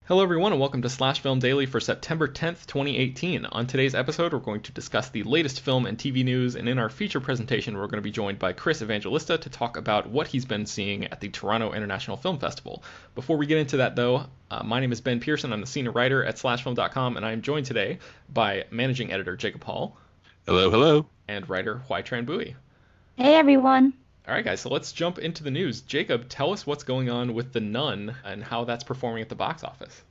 Hello, everyone, and welcome to Slash Film Daily for September 10th, 2018. On today's episode, we're going to discuss the latest film and TV news, and in our feature presentation, we're going to be joined by Chris Evangelista to talk about what he's been seeing at the Toronto International Film Festival. Before we get into that, though, my name is Ben Pearson. I'm the senior writer at slashfilm.com, and I am joined today by managing editor Jacob Hall. Hello, hello. And writer Hoai-Tran Bui. Hey, everyone. All right, guys, so let's jump into the news. Jacob, tell us what's going on with The Nun and how that's performing at the box office.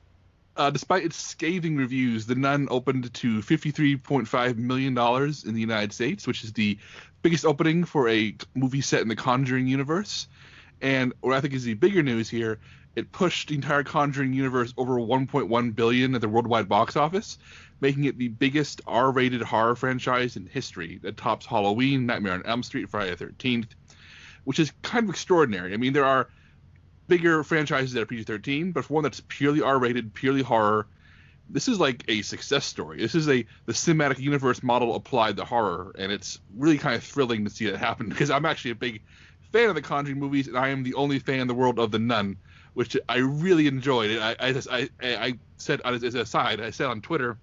Despite its scathing reviews, The Nun opened to $53.5 million in the United States, which is the biggest opening for a movie set in the Conjuring universe. And what I think is the bigger news here, it pushed the entire Conjuring universe over $1.1 billion at the worldwide box office, making it the biggest R-rated horror franchise in history that tops Halloween, Nightmare on Elm Street, Friday the 13th, which is kind of extraordinary. I mean, there are bigger franchises that are PG-13, but for one that's purely R-rated, purely horror, this is like a success story. This is the cinematic universe model applied to horror, and it's really kind of thrilling to see that happen, because I'm actually a big fan of the Conjuring movies, and I am the only fan in the world of The Nun, which I really enjoyed. I said, as an aside, I said on Twitter,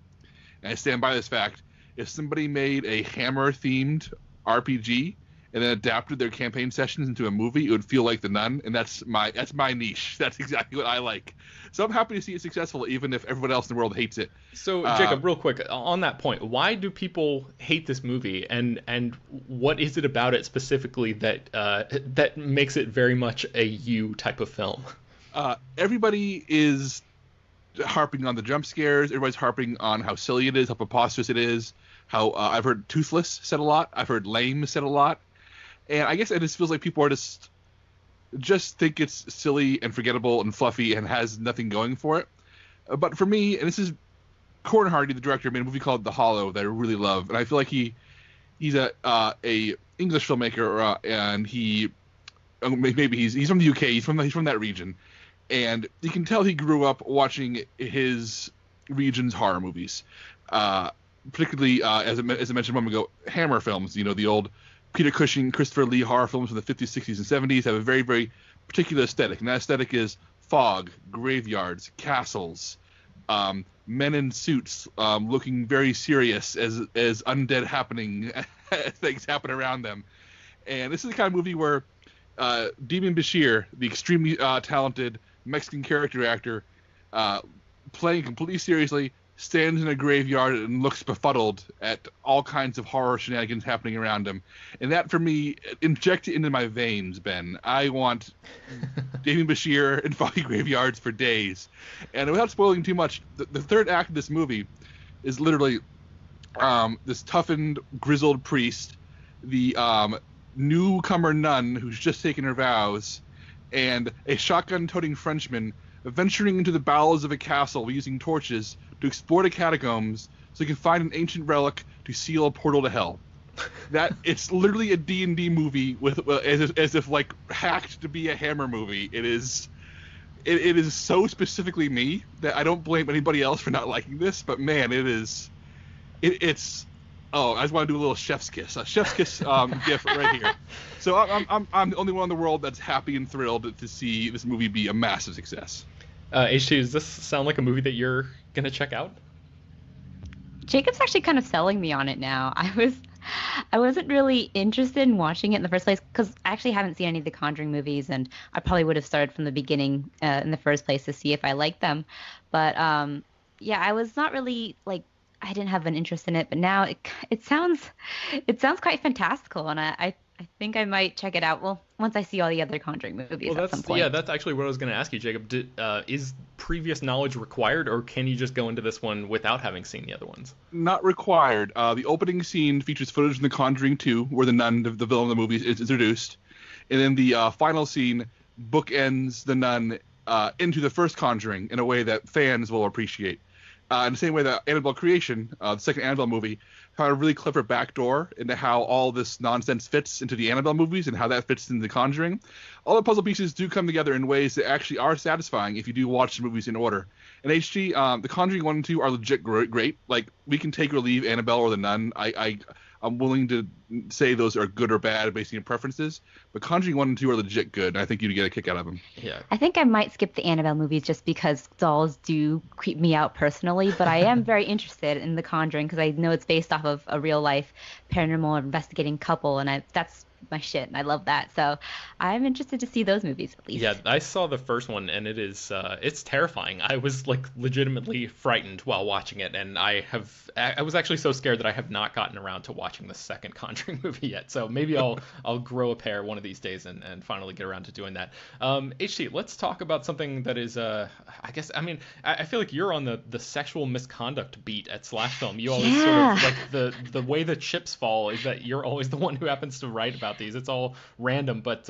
and I stand by this fact, if somebody made a Hammer-themed RPG and then adapted their campaign sessions into a movie, it would feel like The Nun, and that's my niche. That's exactly what I like. So I'm happy to see it successful, even if everyone else in the world hates it. So, Jacob, real quick, on that point, why do people hate this movie, and what is it about it specifically that makes it very much a you type of film? Everybody is harping on the jump scares. Everybody's harping on how silly it is, how preposterous it is, how I've heard toothless said a lot. I've heard lame said a lot. And I guess it just feels like people are just think it's silly and forgettable and fluffy and has nothing going for it. But for me, and this is Corin Hardy, the director, made a movie called The Hollow that I really love, and I feel like he's a English filmmaker, and he's from the UK, he's from that region, and you can tell he grew up watching his region's horror movies, particularly as I mentioned a moment ago, Hammer films. The old Peter Cushing, Christopher Lee horror films from the 50s, 60s, and 70s have a very, very particular aesthetic. And that aesthetic is fog, graveyards, castles, men in suits looking very serious as undead happening, things happen around them. And this is the kind of movie where Demon Bashir, the extremely talented Mexican character actor, playing completely seriously, stands in a graveyard and looks befuddled at all kinds of horror shenanigans happening around him. And that, for me, inject it into my veins, Ben. I want Damien Bashir in foggy graveyards for days. And without spoiling too much, the third act of this movie is literally this toughened, grizzled priest, the newcomer nun who's just taken her vows, and a shotgun-toting Frenchman venturing into the bowels of a castle using torches to explore the catacombs so he can find an ancient relic to seal a portal to hell. That it's literally a D&D movie with as if like hacked to be a Hammer movie. It is so specifically me that I don't blame anybody else for not liking this. But man, it's. Oh, I just want to do a little chef's kiss. A chef's kiss gif right here. So I'm the only one in the world that's happy and thrilled to see this movie be a massive success. H2, does this sound like a movie that you're gonna check out? Jacob's actually kind of selling me on it now. I wasn't really interested in watching it in the first place because I actually haven't seen any of the Conjuring movies, and I probably would have started from the beginning in the first place to see if I liked them. But yeah, I was not really I didn't have an interest in it, but now it sounds quite fantastical, and I think I might check it out. Well, once I see all the other Conjuring movies at some point. Yeah, that's actually what I was going to ask you, Jacob. Is previous knowledge required, or can you just go into this one without having seen the other ones? Not required. The opening scene features footage from The Conjuring 2, where the nun, the villain of the movie, is introduced. And then the final scene bookends the nun into the first Conjuring in a way that fans will appreciate. In the same way that Annabelle Creation, the second Annabelle movie, had a really clever backdoor into how all this nonsense fits into the Annabelle movies and how that fits into The Conjuring. All the puzzle pieces do come together in ways that actually are satisfying if you do watch the movies in order. And HG, The Conjuring 1 and 2 are legit great. Like, we can take or leave Annabelle or The Nun. I'm I'm willing to say those are good or bad based on your preferences. But Conjuring 1 and 2 are legit good, and I think you'd get a kick out of them. Yeah. I think I might skip the Annabelle movies just because dolls do creep me out personally, but I am very interested in The Conjuring because I know it's based off of a real life paranormal investigating couple, and that's my shit, and I love that. So I'm interested to see those movies at least. Yeah, I saw the first one, and it's terrifying. I was like legitimately frightened while watching it, and I was actually so scared that I have not gotten around to watching the second Conjuring movie yet. So maybe I'll grow a pair one of these days and finally get around to doing that. HT, let's talk about something that is I feel like you're on the sexual misconduct beat at Slash Film. You always sort of like the way the chips fall is that you're always the one who happens to write about these. It's all random, but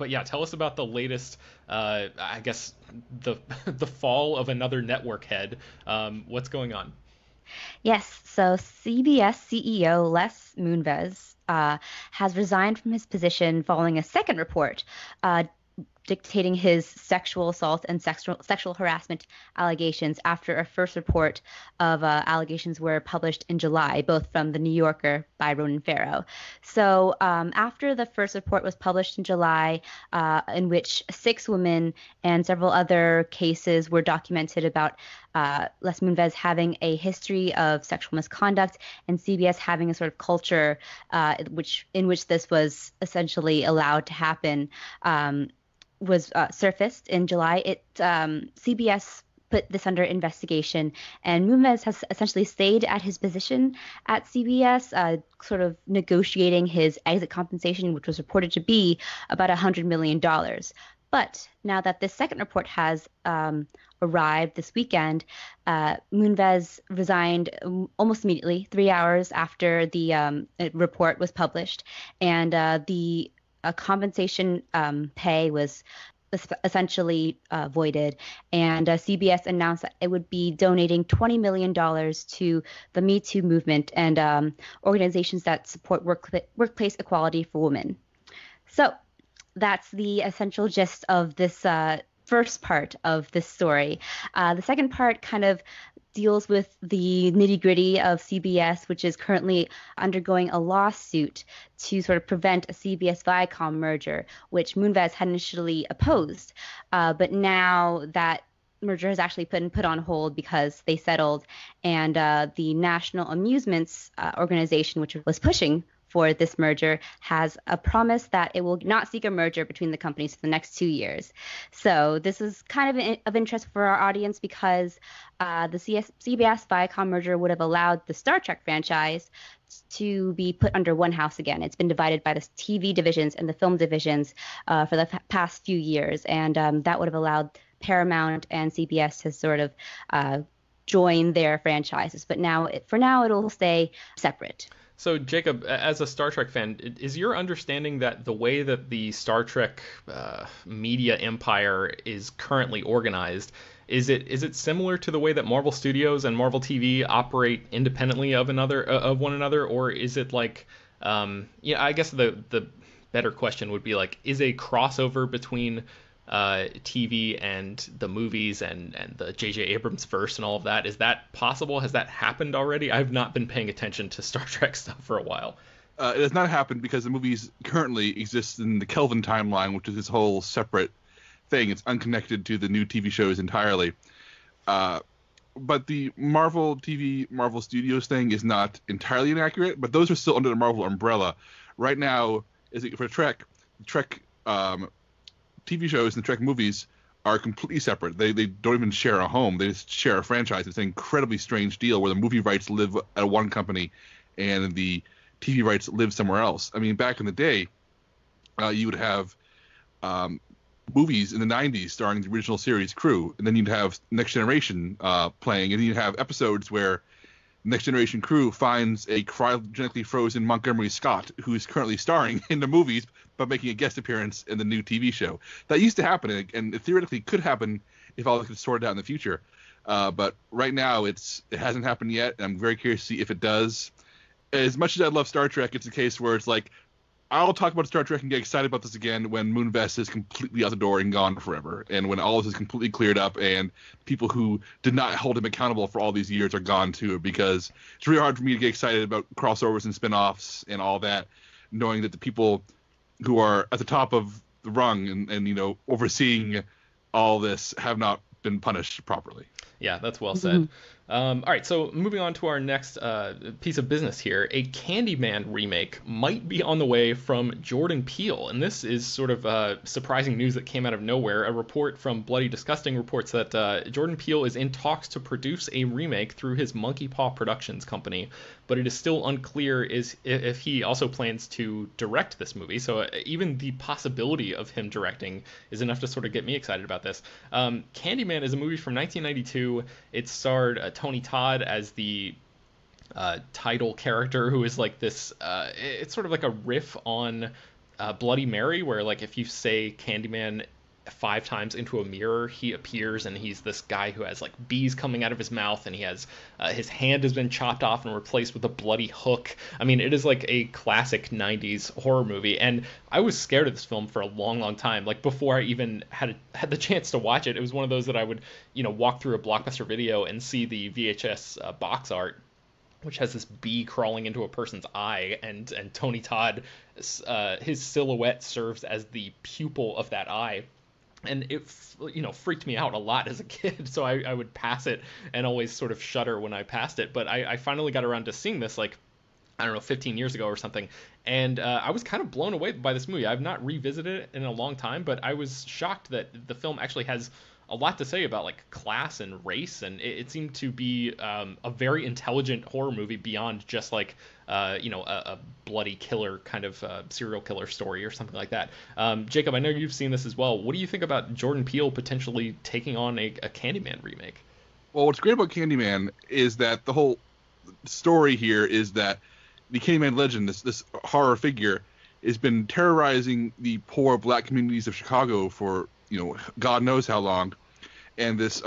yeah, tell us about the latest, I guess the fall of another network head. What's going on? Yes, so CBS CEO Les Moonves has resigned from his position following a second report dictating his sexual assault and sexual harassment allegations after a first report of allegations were published in July, both from The New Yorker by Ronan Farrow. So after the first report was published in July, in which 6 women and several other cases were documented about Les Moonves having a history of sexual misconduct and CBS having a sort of culture in which this was essentially allowed to happen, was surfaced in July. CBS put this under investigation, and Moonves has essentially stayed at his position at CBS, sort of negotiating his exit compensation, which was reported to be about $100 million. But now that this second report has arrived this weekend, Moonves resigned almost immediately, 3 hours after the report was published, and the compensation pay was essentially voided, and CBS announced that it would be donating $20 million to the Me Too movement and organizations that support workplace equality for women. So that's the essential gist of this first part of this story. The second part kind of deals with the nitty-gritty of CBS, which is currently undergoing a lawsuit to sort of prevent a CBS-Viacom merger, which Moonves had initially opposed. But now that merger has actually been put on hold because they settled, and the National Amusements organization, which was pushing for this merger, has a promise that it will not seek a merger between the companies for the next 2 years. So this is kind of interest for our audience because the CBS Viacom merger would have allowed the Star Trek franchise to be put under one house again. It's been divided by the TV divisions and the film divisions for the past few years, and that would have allowed Paramount and CBS to sort of join their franchises. But for now, it'll stay separate. So, Jacob, as a Star Trek fan, is your understanding that the way that the Star Trek media empire is currently organized, is it similar to the way that Marvel Studios and Marvel TV operate independently of one another, or is it like, I guess the better question would be like, is a crossover between TV and the movies and the J.J. Abrams verse and all of that, is that possible? Has that happened already? I've not been paying attention to Star Trek stuff for a while. It has not happened because the movies currently exist in the Kelvin timeline, which is this whole separate thing. It's unconnected to the new TV shows entirely. But the Marvel TV, Marvel Studios thing is not entirely inaccurate, but those are still under the Marvel umbrella. Right now, for Trek TV shows and the Trek movies are completely separate. They don't even share a home. They just share a franchise. It's an incredibly strange deal where the movie rights live at one company and the TV rights live somewhere else. I mean, back in the day, you would have movies in the 90s starring the original series crew, and then you'd have Next Generation playing, and then you'd have episodes where Next Generation crew finds a cryogenically frozen Montgomery Scott who is currently starring in the movies but making a guest appearance in the new TV show. That used to happen, and it theoretically could happen if all this gets sorted out in the future. But right now, it hasn't happened yet, and I'm very curious to see if it does. As much as I love Star Trek, it's a case where it's like I'll talk about Star Trek and get excited about this again when Moonves is completely out the door and gone forever, and when all of this is completely cleared up and people who did not hold him accountable for all these years are gone too, because it's really hard for me to get excited about crossovers and spin-offs and all that, knowing that the people who are at the top of the rung and overseeing all this have not been punished properly. Yeah, that's well said. All right, so moving on to our next piece of business here. A Candyman remake might be on the way from Jordan Peele, and this is sort of surprising news that came out of nowhere. A report from Bloody Disgusting reports that Jordan Peele is in talks to produce a remake through his Monkey Paw Productions company, but it is still unclear if he also plans to direct this movie. So even the possibility of him directing is enough to sort of get me excited about this. Candyman is a movie from 1992. It starred Tony Todd as the title character, who is like this. It's sort of like a riff on Bloody Mary, where like if you say Candyman 5 times into a mirror, he appears, and he's this guy who has like bees coming out of his mouth, and he has his hand has been chopped off and replaced with a bloody hook. I mean, it is like a classic 90s horror movie, and I was scared of this film for a long time. Like before I even had the chance to watch it, it was one of those that I would walk through a Blockbuster Video and see the VHS box art, which has this bee crawling into a person's eye, and Tony Todd, his silhouette serves as the pupil of that eye. And it, freaked me out a lot as a kid, so I would pass it and always sort of shudder when I passed it. But I finally got around to seeing this, like, I don't know, 15 years ago or something, and I was kind of blown away by this movie. I've not revisited it in a long time, but I was shocked that the film actually has a lot to say about like class and race, and it seemed to be a very intelligent horror movie beyond just like a bloody killer kind of serial killer story or something like that. Jacob, I know you've seen this as well. What do you think about Jordan Peele potentially taking on a Candyman remake? Well, what's great about Candyman is that the whole story here is that the Candyman legend, this horror figure, has been terrorizing the poor black communities of Chicago for God knows how long, and this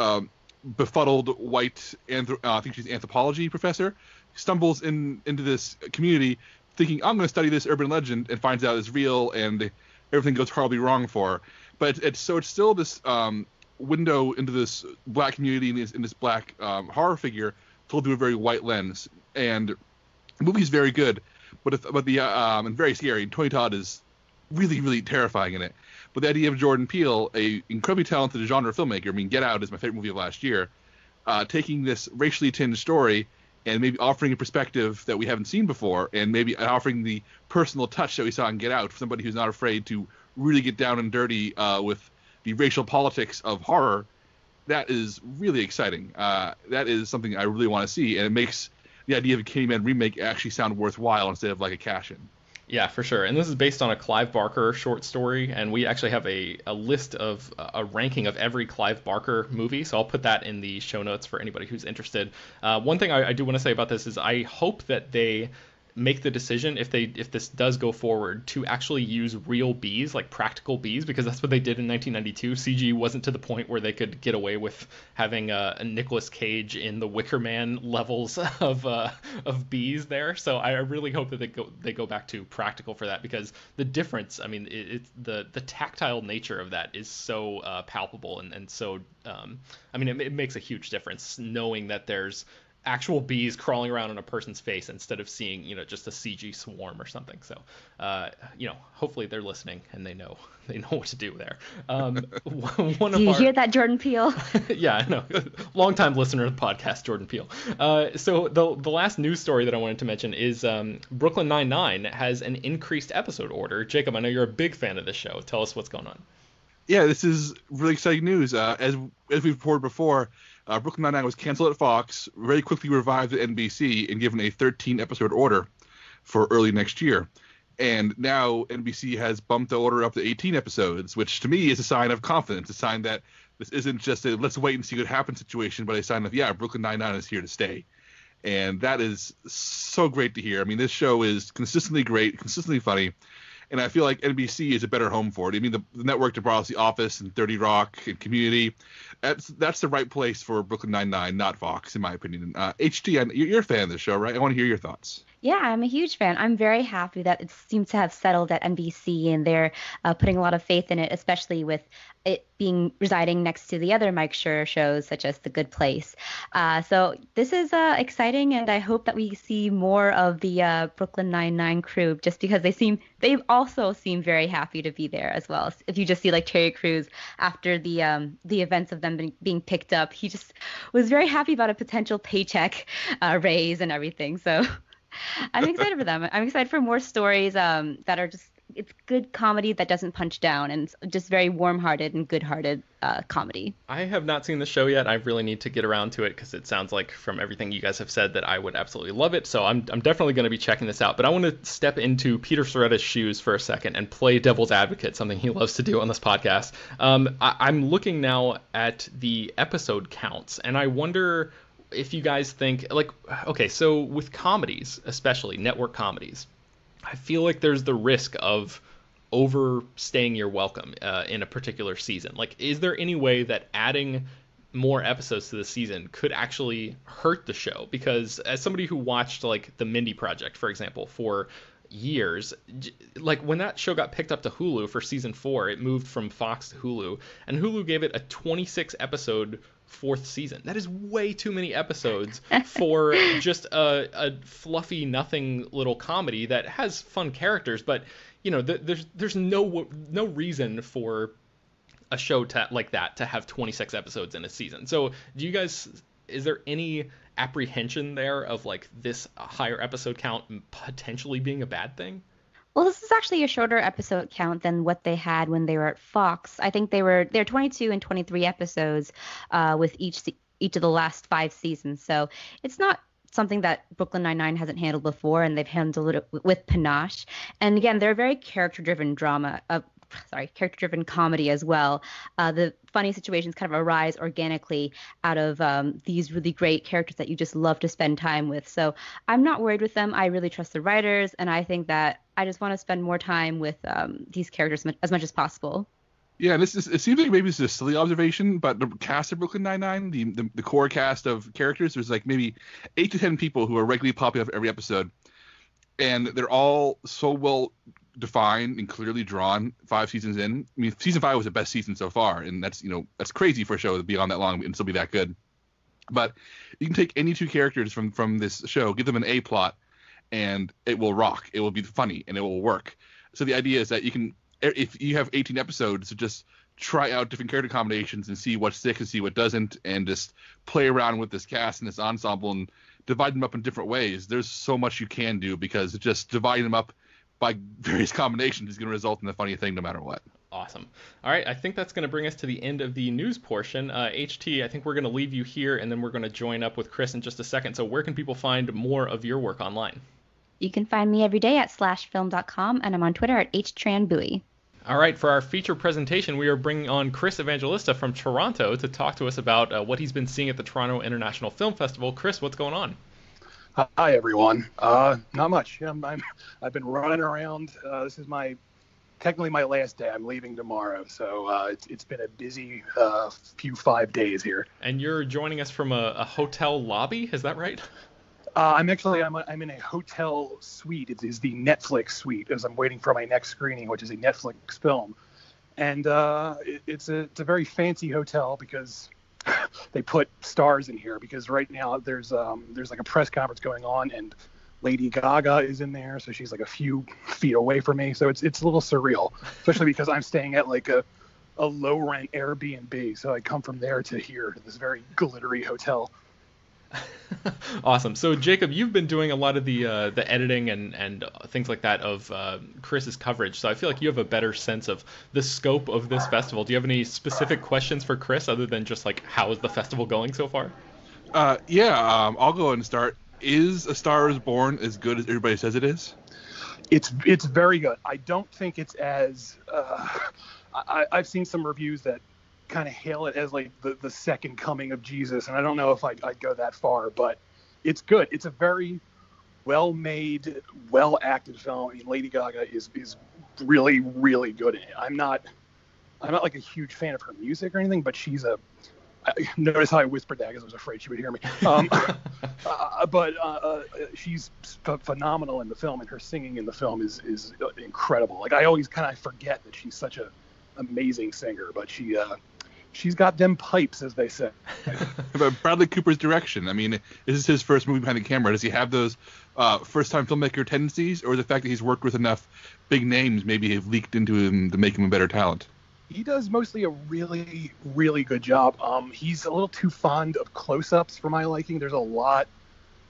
befuddled white, I think she's anthropology professor, stumbles into this community thinking, I'm going to study this urban legend, and finds out it's real, and everything goes horribly wrong for her. But it's still this window into this black community and this black horror figure told through a very white lens. And the movie is very good, but and very scary. Tony Todd is really, really terrifying in it. But the idea of Jordan Peele, a incredibly talented genre filmmaker, I mean, Get Out is my favorite movie of last year, taking this racially tinged story and maybe offering a perspective that we haven't seen before, and maybe offering the personal touch that we saw in Get Out for somebody who's not afraid to really get down and dirty with the racial politics of horror, that is really exciting. That is something I really want to see, and it makes the idea of a Candyman remake actually sound worthwhile instead of like a cash-in. Yeah, for sure. And this is based on a Clive Barker short story, and we actually have a list of a ranking of every Clive Barker movie, so I'll put that in the show notes for anybody who's interested. One thing I do want to say about this is I hope that they make the decision, if this does go forward, to actually use real bees, like practical bees, because that's what they did in 1992. CG wasn't to the point where they could get away with having a Nicolas Cage in the Wicker Man levels of bees there. So I really hope that they go back to practical for that, because the difference, I mean, it's the tactile nature of that is so palpable and so I mean, it makes a huge difference knowing that there's actual bees crawling around on a person's face instead of seeing, just a CG swarm or something. So, hopefully they're listening and they know what to do there. Do you hear that, Jordan Peele? Yeah, I know. Longtime listener of the podcast, Jordan Peele. So the last news story that I wanted to mention is Brooklyn Nine-Nine has an increased episode order. Jacob, I know you're a big fan of this show. Tell us what's going on. Yeah, this is really exciting news. As we've reported before, Brooklyn Nine-Nine was canceled at Fox, very quickly revived at NBC, and given a 13-episode order for early next year. And now NBC has bumped the order up to 18 episodes, which to me is a sign of confidence, a sign that this isn't just a let's wait and see what happens situation, but a sign of, yeah, Brooklyn Nine-Nine is here to stay. And that is so great to hear. I mean, this show is consistently great, consistently funny. And I feel like NBC is a better home for it. I mean, the network that brought us The Office and 30 Rock and Community, that's the right place for Brooklyn Nine-Nine, not Fox, in my opinion. HT, you're a fan of this show, right? I want to hear your thoughts. Yeah, I'm a huge fan. I'm very happy that it seems to have settled at NBC and they're putting a lot of faith in it, especially with it being residing next to the other Mike Schur shows, such as The Good Place. So this is exciting, and I hope that we see more of the Brooklyn Nine-Nine crew, just because they also seem very happy to be there as well. If you just see like Terry Crews after the events of them being picked up, he just was very happy about a potential paycheck raise and everything. So. I'm excited for them. I'm excited for more stories that are just it's good comedy that doesn't punch down and it's just very warm-hearted and good-hearted comedy. I have not seen the show yet. I really need to get around to it because it sounds like from everything you guys have said that I would absolutely love it. So I'm definitely going to be checking this out. But I want to step into Peter Soretta's shoes for a second and play devil's advocate, something he loves to do on this podcast. I'm looking now at the episode counts, and I wonder if you guys think, like, okay, so with comedies, especially network comedies, I feel like there's the risk of overstaying your welcome in a particular season. Like, is there any way that adding more episodes to the season could actually hurt the show? Because as somebody who watched, like, The Mindy Project, for example, for years, like when that show got picked up to Hulu for season 4, it moved from Fox to Hulu, and Hulu gave it a 26 episode fourth season. That is way too many episodes for just a fluffy nothing little comedy that has fun characters, but there's no reason for a show like that to have 26 episodes in a season. So is there any apprehension there of like this higher episode count potentially being a bad thing? Well, this is actually a shorter episode count than what they had when they were at Fox. I think they're 22 and 23 episodes with each of the last 5 seasons. So it's not something that Brooklyn Nine-Nine hasn't handled before, and they've handled it with panache. And again, they're a very character-driven character-driven comedy as well. The funny situations kind of arise organically out of these really great characters that you just love to spend time with. So I'm not worried with them. I really trust the writers, and I think that I just want to spend more time with these characters as much as possible. Yeah, and it seems like maybe this is a silly observation, but the cast of Brooklyn Nine-Nine, the core cast of characters, there's like maybe 8 to 10 people who are regularly popping up every episode, and they're all so well defined and clearly drawn 5 seasons in. I mean, season 5 was the best season so far, and that's crazy for a show to be on that long and still be that good. But you can take any 2 characters from this show, give them an A plot, and it will rock. It will be funny, and it will work. So the idea is that you can, if you have 18 episodes, to just try out different character combinations and see what sticks and see what doesn't, and just play around with this cast and this ensemble and divide them up in different ways. There's so much you can do, because just dividing them up by various combinations is going to result in a funny thing no matter what. Awesome. All right, I think that's going to bring us to the end of the news portion. HT, I think we're going to leave you here, and then we're going to join up with Chris in just a second. So where can people find more of your work online? You can find me every day at slashfilm.com, and I'm on Twitter at Hoai-Tran Bui. All right, for our feature presentation, we are bringing on Chris Evangelista from Toronto to talk to us about what he's been seeing at the Toronto International Film Festival. Chris, what's going on? Hi, everyone. Not much. I've been running around. This is technically my last day. I'm leaving tomorrow, so it's been a busy few 5 days here. And you're joining us from a hotel lobby, is that right? I'm in a hotel suite. It is the Netflix suite, as I'm waiting for my next screening, which is a Netflix film. And it's a very fancy hotel because they put stars in here, because right now there's like a press conference going on, and Lady Gaga is in there, so she's like a few feet away from me. So it's a little surreal, especially because I'm staying at like a low rent Airbnb. So I come from there to here, to this very glittery hotel. Awesome. So Jacob, you've been doing a lot of the editing and things like that of Chris's coverage. So I feel like you have a better sense of the scope of this festival. Do you have any specific questions for Chris other than just like how is the festival going so far? I'll go ahead and start. Is A Star Is Born as good as everybody says it is? It's very good. I don't think it's as I've seen some reviews that kind of hail it as like the second coming of Jesus, and I don't know if I'd go that far, but it's good. It's a very well-made, well-acted film. I mean, Lady Gaga is really, really good in it. I'm not like a huge fan of her music or anything, but she's a Notice how I whispered that because I was afraid she would hear me. But she's phenomenal in the film, and her singing in the film is incredible. Like, I always kind of forget that she's such a amazing singer, but she's got them pipes, as they say. About Bradley Cooper's direction. I mean, is this his first movie behind the camera? Does he have those first-time filmmaker tendencies, or the fact that he's worked with enough big names maybe have leaked into him to make him a better talent? He does mostly a really, really good job. He's a little too fond of close-ups for my liking. There's a lot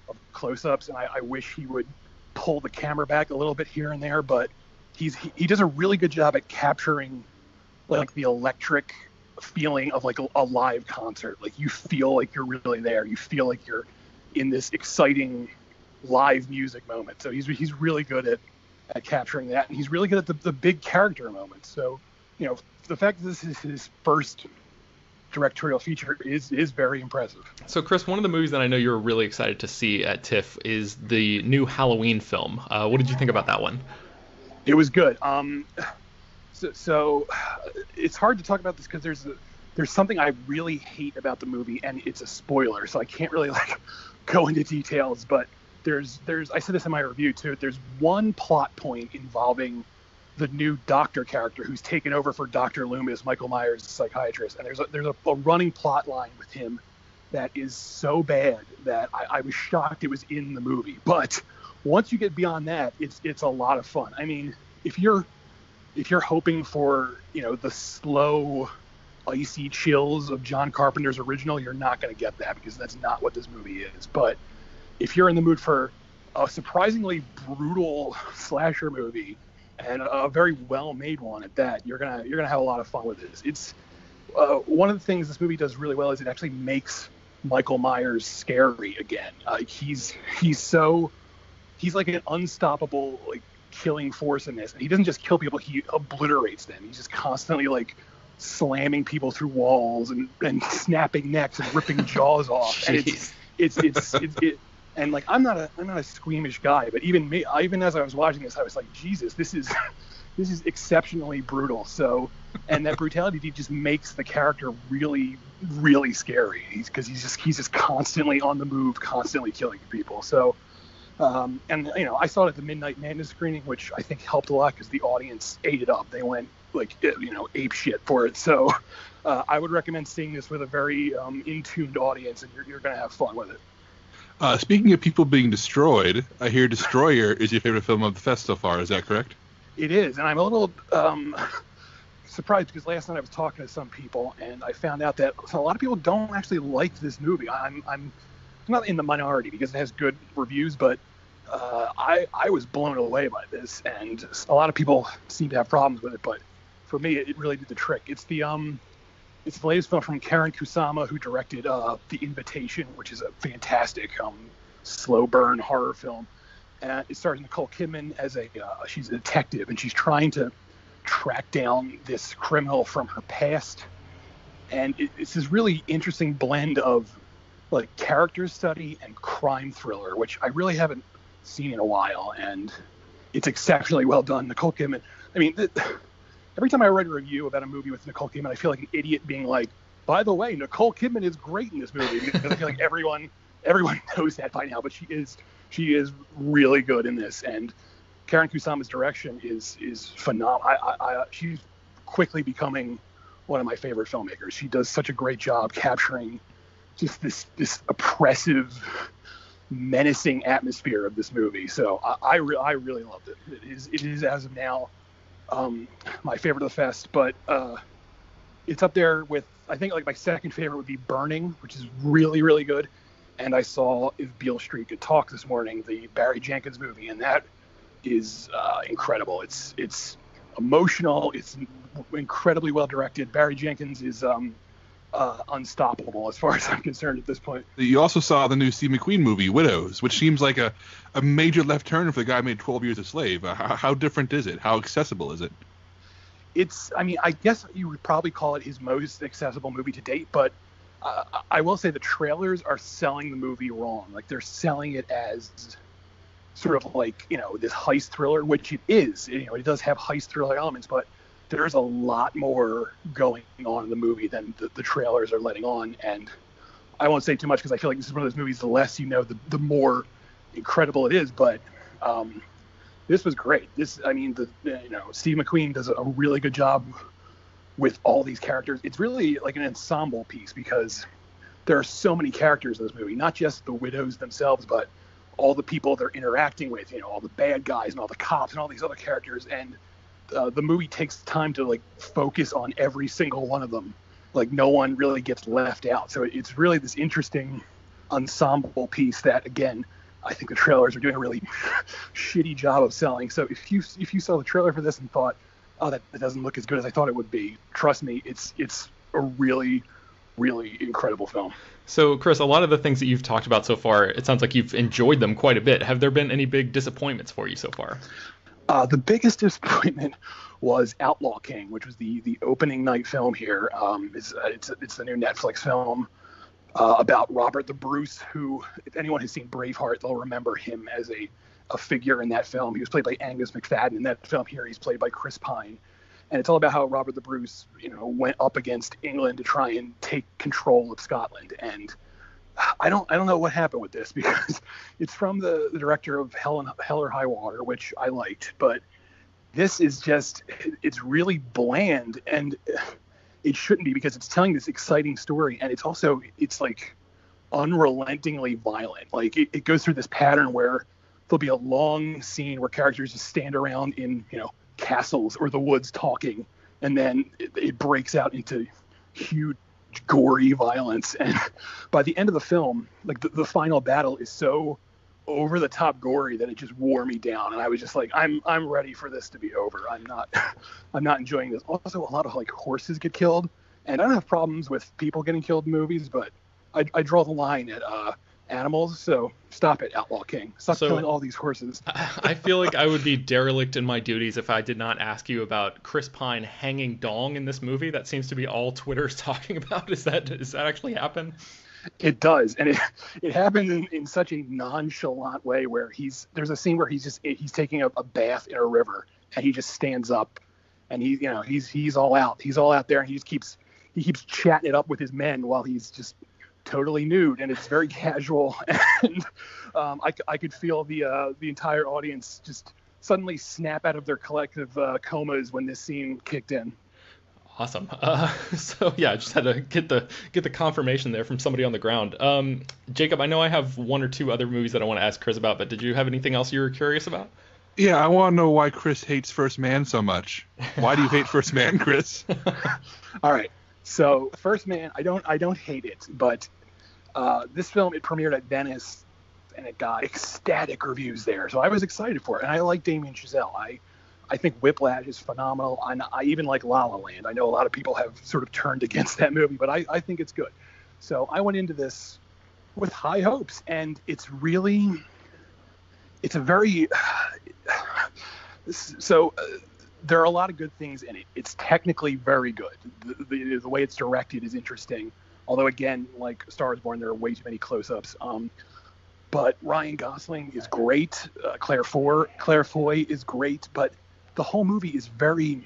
of close-ups, and I wish he would pull the camera back a little bit here and there, but he does a really good job at capturing like the electric feeling of like a live concert. Like, you feel like you're really there. You feel like you're in this exciting live music moment. So he's really good at capturing that, and he's really good at the big character moments. So, you know, the fact that this is his first directorial feature is very impressive. So, Chris, one of the movies that I know you're really excited to see at TIFF is the new Halloween film. What did you think about that one? It was good. So it's hard to talk about this because there's something I really hate about the movie, and it's a spoiler, so I can't really like go into details. But there's I said this in my review too. There's one plot point involving the new doctor character who's taken over for Dr. Loomis, Michael Myers, the psychiatrist, and there's a running plot line with him that is so bad that I was shocked it was in the movie. But once you get beyond that, it's a lot of fun. I mean, if you're hoping for, you know, the slow, icy chills of John Carpenter's original, you're not going to get that, because that's not what this movie is. But if you're in the mood for a surprisingly brutal slasher movie, and a very well-made one at that, you're gonna have a lot of fun with this. It's one of the things this movie does really well is it actually makes Michael Myers scary again. He's like an unstoppable like killing force in this, and he doesn't just kill people, he obliterates them. He's just constantly like slamming people through walls and snapping necks and ripping jaws off. And it's and like I'm not a squeamish guy, but even as I was watching this, I was like, Jesus, this is exceptionally brutal. So, and that brutality just makes the character really, really scary, because he's just constantly on the move, constantly killing people. So, and you know, I saw it at the Midnight Madness screening, which I think helped a lot because the audience ate it up. They went like, you know, ape shit for it. So, I would recommend seeing this with a very in-tuned audience, and you're gonna have fun with it. Speaking of people being destroyed, I hear Destroyer is your favorite film of the fest so far. Is that correct? It is, and I'm a little surprised because last night I was talking to some people, and I found out that a lot of people don't actually like this movie. I'm not in the minority because it has good reviews, but I was blown away by this, and a lot of people seem to have problems with it. But for me, it really did the trick. It's the latest film from Karen Kusama, who directed The Invitation, which is a fantastic slow burn horror film. And it stars Nicole Kidman as she's a detective, and she's trying to track down this criminal from her past. And it's this really interesting blend of like character study and crime thriller, which I really haven't seen in a while. And it's exceptionally well done. Nicole Kidman, I mean, every time I write a review about a movie with Nicole Kidman, I feel like an idiot being like, by the way, Nicole Kidman is great in this movie, because I feel like everyone knows that by now, but she is really good in this. And Karen Kusama's direction is phenomenal. She's quickly becoming one of my favorite filmmakers. She does such a great job capturing just this oppressive, menacing atmosphere of this movie. So I really loved it. It is as of now my favorite of the fest, but it's up there with, I think, like my second favorite would be Burning, which is really, really good. And I saw If Beale Street Could Talk this morning, the Barry Jenkins movie, and that is incredible. It's emotional. It's incredibly well directed. Barry Jenkins is unstoppable as far as I'm concerned at this point. You also saw the new Steve McQueen movie, Widows, which seems like a major left turn for the guy who made 12 Years a Slave. How different is it? How accessible is it? I mean, I guess you would probably call it his most accessible movie to date, but I will say the trailers are selling the movie wrong. Like, they're selling it as sort of like, you know, this heist thriller, which it is. You know, it does have heist thriller elements, but there's a lot more going on in the movie than the trailers are letting on. And I won't say too much because I feel like this is one of those movies, the less you know, the more incredible it is. But this was great. Steve McQueen does a really good job with all these characters. It's really like an ensemble piece because there are so many characters in this movie, not just the widows themselves, but all the people they're interacting with, all the bad guys and all the cops and all these other characters. And the movie takes time to like focus on every single one of them. Like no one really gets left out. So it's really this interesting ensemble piece that, again, I think the trailers are doing a really shitty job of selling. So if you saw the trailer for this and thought, oh, that doesn't look as good as I thought it would be, trust me, it's a really, really incredible film. So, Chris, a lot of the things that you've talked about so far, it sounds like you've enjoyed them quite a bit. Have there been any big disappointments for you so far? The biggest disappointment was Outlaw King, which was the opening night film here. It's the new Netflix film about Robert the Bruce, who, if anyone has seen Braveheart, they'll remember him as a figure in that film. He was played by Angus McFadden. In that film here, he's played by Chris Pine. And it's all about how Robert the Bruce, went up against England to try and take control of Scotland. And I don't know what happened with this because it's from the director of Hell or High Water, which I liked, but this is just, it's really bland, and it shouldn't be because it's telling this exciting story, and it's like unrelentingly violent. Like it goes through this pattern where there'll be a long scene where characters just stand around in, castles or the woods talking, and then it breaks out into huge gory violence. And by the end of the film, like the final battle is so over the top gory that it just wore me down, and I was just like, I'm ready for this to be over. I'm not enjoying this. Also, a lot of like horses get killed, and I don't have problems with people getting killed in movies, but I draw the line at animals. So stop it, Outlaw King. Stop killing all these horses. I feel like I would be derelict in my duties if I did not ask you about Chris Pine hanging dong in this movie. That seems to be all Twitter's talking about. Does that actually happen? It does, and it happens in such a nonchalant way where there's a scene where he's taking a bath in a river, and he just stands up, and he's all out. He's all out there, and he keeps chatting it up with his men while he's just totally nude, and it's very casual. And I could feel the entire audience just suddenly snap out of their collective comas when this scene kicked in. Awesome. So yeah, I just had to get the confirmation there from somebody on the ground. Jacob, I know I have one or two other movies that I want to ask Chris about, but did you have anything else you were curious about? Yeah, I want to know why Chris hates First Man so much. Why do you hate First Man, Chris? All right. So First Man, I don't hate it, but this film, it premiered at Venice, and it got ecstatic reviews there. So I was excited for it, and I like Damien Chazelle. I think Whiplash is phenomenal, and I even like La La Land. I know a lot of people have sort of turned against that movie, but I think it's good. So I went into this with high hopes, and it's a very there are a lot of good things in it. It's technically very good. The way it's directed is interesting, although again, like Star is Born, there are way too many close-ups. But Ryan Gosling is great. Claire Foy is great, but the whole movie is very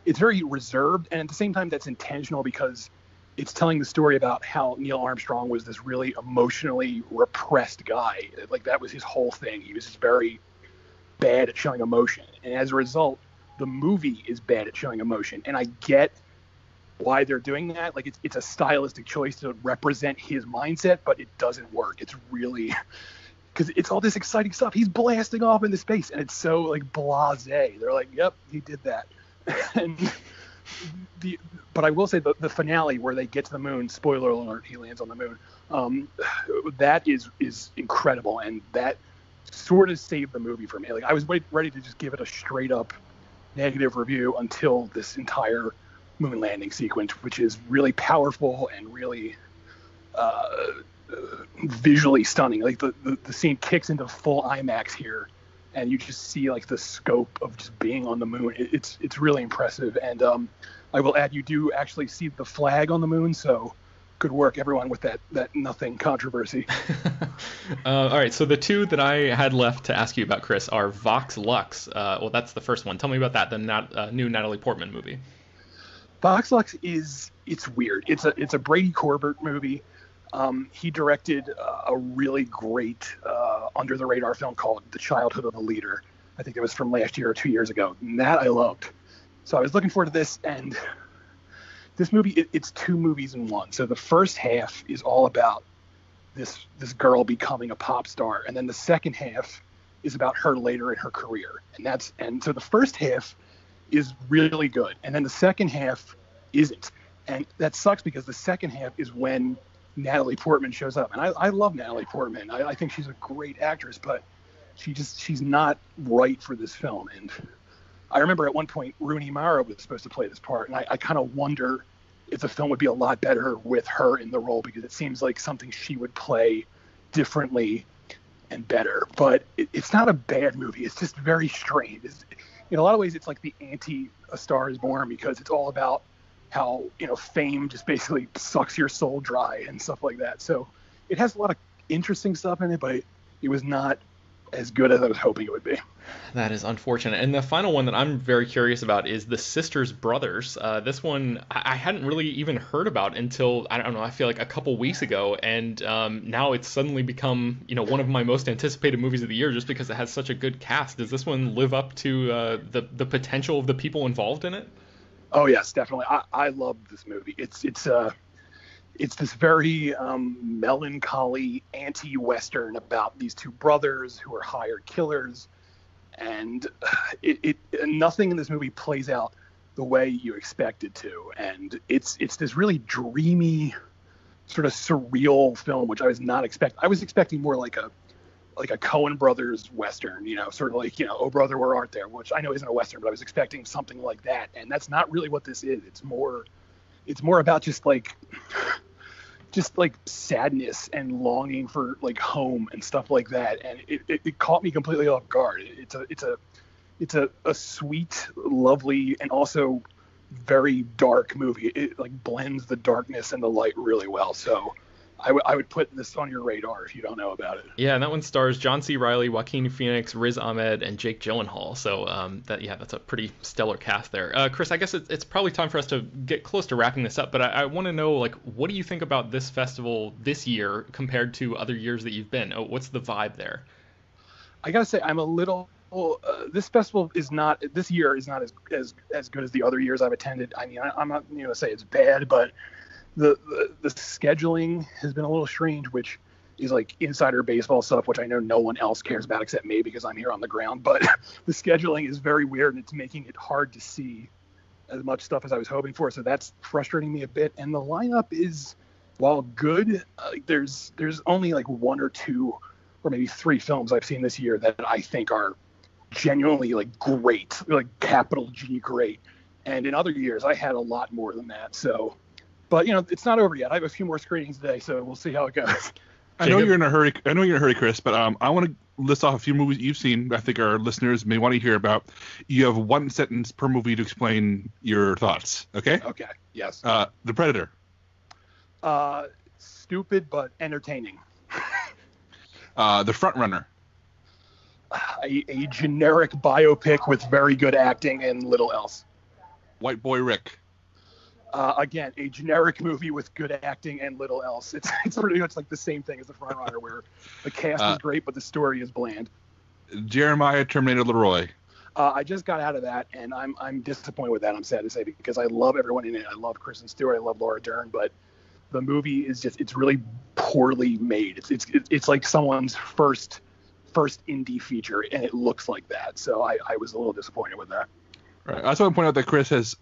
reserved, and at the same time that's intentional because it's telling the story about how Neil Armstrong was this really emotionally repressed guy. Like that was his whole thing. He was just very bad at showing emotion, and as a result, the movie is bad at showing emotion. And I get why they're doing that. Like it's a stylistic choice to represent his mindset, but it doesn't work. It's really because it's all this exciting stuff. He's blasting off into space, and it's so like blasé. They're like, "Yep, he did that." And but I will say the finale where they get to the moon. Spoiler alert: he lands on the moon. That is incredible, and that sort of saved the movie for me. Like I was ready to just give it a straight up negative review until this entire moon landing sequence, which is really powerful and really visually stunning. Like the scene kicks into full IMAX here, and you just see like the scope of just being on the moon. It's really impressive. And I will add, you do actually see the flag on the moon, so Good work, everyone, with that nothing controversy. All right, so the two that I had left to ask you about, Chris, are Vox Lux. Well, that's the first one. Tell me about that, the new Natalie Portman movie. Vox Lux it's weird. It's a Brady Corbett movie. He directed a really great under the radar film called The Childhood of the Leader. I think it was from last year or 2 years ago. And that I loved. So I was looking forward to this, and this movie, it's two movies in one. So the first half is all about this girl becoming a pop star, and then the second half is about her later in her career. And so the first half is really good, and then the second half isn't. And that sucks because the second half is when Natalie Portman shows up. And I love Natalie Portman. I think she's a great actress, but she's not right for this film. And I remember at one point Rooney Mara was supposed to play this part, and I kind of wonder if the film would be a lot better with her in the role, because it seems like something she would play differently and better. But it's not a bad movie. It's just very strange. In a lot of ways, it's like the anti-A Star Is Born, because it's all about how, fame just basically sucks your soul dry and stuff like that. So it has a lot of interesting stuff in it, but it was not as good as I was hoping it would be. That is unfortunate. And the final one that I'm very curious about is The Sisters Brothers. This one I hadn't really even heard about until, I don't know, I feel like a couple weeks ago. And now it's suddenly become, one of my most anticipated movies of the year just because it has such a good cast. Does this one live up to the potential of the people involved in it? Oh, yes, definitely. I love this movie. It's this very melancholy anti-Western about these two brothers who are hired killers, and nothing in this movie plays out the way you expect it to. And it's this really dreamy, sort of surreal film, which I was not expecting. I was expecting more like a Coen Brothers Western, sort of like, Oh Brother, Where Art Thou, which I know isn't a Western, but I was expecting something like that. And that's not really what this is. It's more about just like sadness and longing for like home and stuff like that. And it caught me completely off guard. It's a sweet, lovely, and also very dark movie. It like blends the darkness and the light really well. So I would put this on your radar if you don't know about it. Yeah, and that one stars John C. Reilly, Joaquin Phoenix, Riz Ahmed, and Jake Gyllenhaal. So that's a pretty stellar cast there. Chris, I guess it's probably time for us to get close to wrapping this up, but I want to know, like, what do you think about this festival this year compared to other years that you've been? What's the vibe there? I gotta say, I'm a little. This festival this year is not as good as the other years I've attended. I mean, I'm not going to say it's bad, but the scheduling has been a little strange, which is like insider baseball stuff, which I know no one else cares about except me because I'm here on the ground. But the scheduling is very weird, and it's making it hard to see as much stuff as I was hoping for. So that's frustrating me a bit. And the lineup is, while good, there's only like one or two or maybe three films I've seen this year that I think are genuinely like great, like capital G great. And in other years, I had a lot more than that. So. But it's not over yet. I have a few more screenings today, so we'll see how it goes. I know you're in a hurry, Chris, but I want to list off a few movies you've seen. I think our listeners may want to hear about. You have one sentence per movie to explain your thoughts. Okay. Okay. Yes. The Predator. Stupid but entertaining. The Front Runner. A generic biopic with very good acting and little else. White Boy Rick. Again, a generic movie with good acting and little else. It's pretty much like the same thing as The Front Runner, where the cast is great, but the story is bland. Jeremiah Terminator Leroy. I just got out of that, and I'm disappointed with that, I'm sad to say, because I love everyone in it. I love Kristen Stewart, I love Laura Dern, but the movie is it's really poorly made. It's like someone's first indie feature, and it looks like that. So I was a little disappointed with that. Right. I also want to point out that Chris has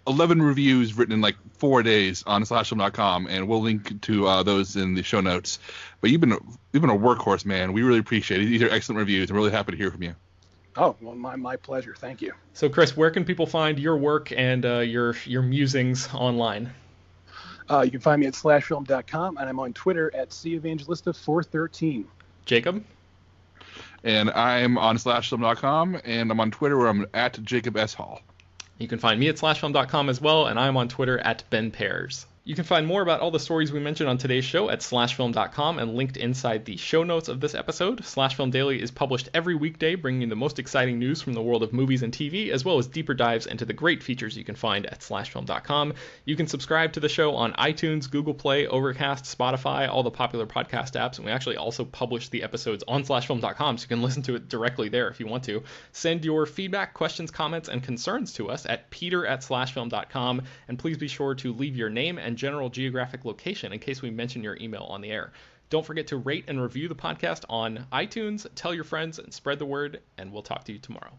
11 reviews written in like 4 days on slashfilm.com, and we'll link to those in the show notes. But you've been a workhorse, man. We really appreciate it. These are excellent reviews. I'm really happy to hear from you. Oh, well, my pleasure. Thank you. So, Chris, where can people find your work and your musings online? You can find me at slashfilm.com, and I'm on Twitter at CEvangelista413. Jacob? And I'm on slashfilm.com, and I'm on Twitter where I'm at Jacob S. Hall. You can find me at slashfilm.com as well, and I'm on Twitter at Ben Pearson. You can find more about all the stories we mentioned on today's show at slashfilm.com and linked inside the show notes of this episode. Slash Film Daily is published every weekday, bringing you the most exciting news from the world of movies and TV, as well as deeper dives into the great features you can find at slashfilm.com. You can subscribe to the show on iTunes, Google Play, Overcast, Spotify, all the popular podcast apps, and we actually also publish the episodes on slashfilm.com, so you can listen to it directly there if you want to. Send your feedback, questions, comments, and concerns to us at peter@slashfilm.com, and please be sure to leave your name and general geographic location in case we mention your email on the air. Don't forget to rate and review the podcast on iTunes, tell your friends, and spread the word, and we'll talk to you tomorrow.